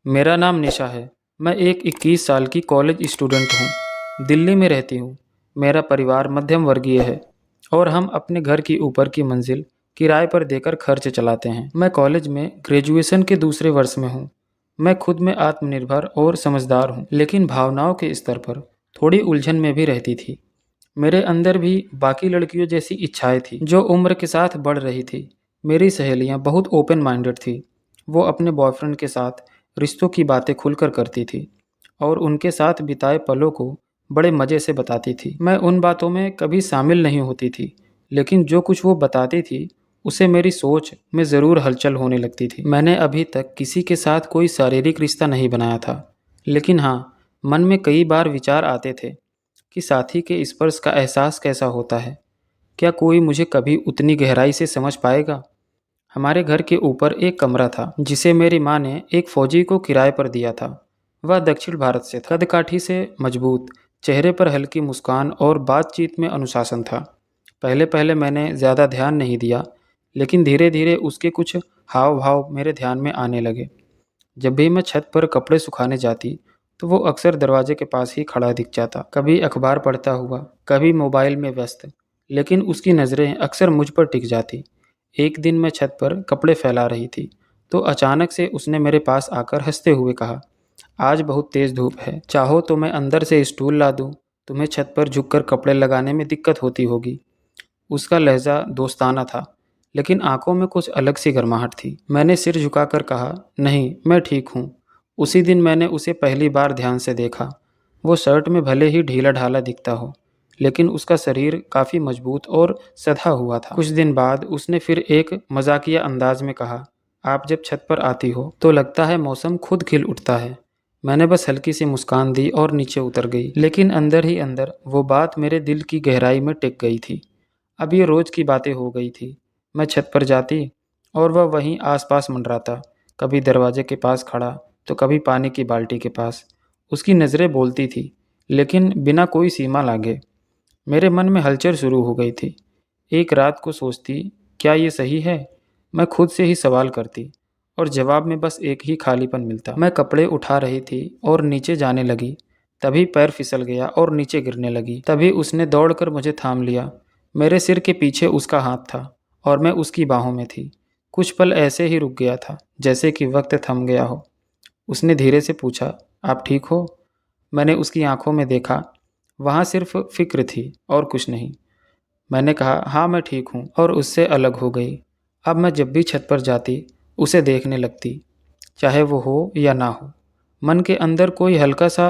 मेरा नाम निशा है। मैं एक 21 साल की कॉलेज स्टूडेंट हूँ। दिल्ली में रहती हूँ। मेरा परिवार मध्यम वर्गीय है और हम अपने घर की ऊपर की मंजिल किराए पर देकर खर्च चलाते हैं। मैं कॉलेज में ग्रेजुएशन के दूसरे वर्ष में हूँ। मैं खुद में आत्मनिर्भर और समझदार हूँ, लेकिन भावनाओं के स्तर पर थोड़ी उलझन में भी रहती थी। मेरे अंदर भी बाकी लड़कियों जैसी इच्छाएं थी जो उम्र के साथ बढ़ रही थी। मेरी सहेलियां बहुत ओपन माइंडेड थी। वो अपने बॉयफ्रेंड के साथ रिश्तों की बातें खुलकर करती थी और उनके साथ बिताए पलों को बड़े मज़े से बताती थी। मैं उन बातों में कभी शामिल नहीं होती थी, लेकिन जो कुछ वो बताती थी उसे मेरी सोच में ज़रूर हलचल होने लगती थी। मैंने अभी तक किसी के साथ कोई शारीरिक रिश्ता नहीं बनाया था, लेकिन हाँ, मन में कई बार विचार आते थे कि साथी के स्पर्श का एहसास कैसा होता है। क्या कोई मुझे कभी उतनी गहराई से समझ पाएगा? हमारे घर के ऊपर एक कमरा था जिसे मेरी माँ ने एक फौजी को किराए पर दिया था। वह दक्षिण भारत से था, कदकाठी से मजबूत, चेहरे पर हल्की मुस्कान और बातचीत में अनुशासन था। पहले पहले मैंने ज़्यादा ध्यान नहीं दिया, लेकिन धीरे धीरे उसके कुछ हाव भाव मेरे ध्यान में आने लगे। जब भी मैं छत पर कपड़े सुखाने जाती तो वो अक्सर दरवाजे के पास ही खड़ा दिख जाता, कभी अखबार पढ़ता हुआ, कभी मोबाइल में व्यस्त, लेकिन उसकी नज़रें अक्सर मुझ पर टिक जाती। एक दिन मैं छत पर कपड़े फैला रही थी तो अचानक से उसने मेरे पास आकर हंसते हुए कहा, आज बहुत तेज़ धूप है, चाहो तो मैं अंदर से स्टूल ला दूँ। तुम्हें छत पर झुककर कपड़े लगाने में दिक्कत होती होगी। उसका लहजा दोस्ताना था, लेकिन आंखों में कुछ अलग सी गर्माहट थी। मैंने सिर झुकाकर कहा, नहीं, मैं ठीक हूँ। उसी दिन मैंने उसे पहली बार ध्यान से देखा। वो शर्ट में भले ही ढीला ढाला दिखता हो, लेकिन उसका शरीर काफ़ी मजबूत और सधा हुआ था। कुछ दिन बाद उसने फिर एक मजाकिया अंदाज में कहा, आप जब छत पर आती हो तो लगता है मौसम खुद खिल उठता है। मैंने बस हल्की सी मुस्कान दी और नीचे उतर गई, लेकिन अंदर ही अंदर वो बात मेरे दिल की गहराई में टिक गई थी। अब ये रोज़ की बातें हो गई थी। मैं छत पर जाती और वह वहीं आसपास मंडराता, कभी दरवाजे के पास खड़ा तो कभी पानी की बाल्टी के पास। उसकी नज़रें बोलती थी, लेकिन बिना कोई सीमा लांघे। मेरे मन में हलचल शुरू हो गई थी। एक रात को सोचती, क्या ये सही है? मैं खुद से ही सवाल करती और जवाब में बस एक ही खालीपन मिलता। मैं कपड़े उठा रही थी और नीचे जाने लगी, तभी पैर फिसल गया और नीचे गिरने लगी। तभी उसने दौड़कर मुझे थाम लिया। मेरे सिर के पीछे उसका हाथ था और मैं उसकी बाहों में थी। कुछ पल ऐसे ही रुक गया था, जैसे कि वक्त थम गया हो। उसने धीरे से पूछा, आप ठीक हो? मैंने उसकी आंखों में देखा, वहाँ सिर्फ फिक्र थी और कुछ नहीं। मैंने कहा, हाँ मैं ठीक हूँ, और उससे अलग हो गई। अब मैं जब भी छत पर जाती उसे देखने लगती, चाहे वो हो या ना हो। मन के अंदर कोई हल्का सा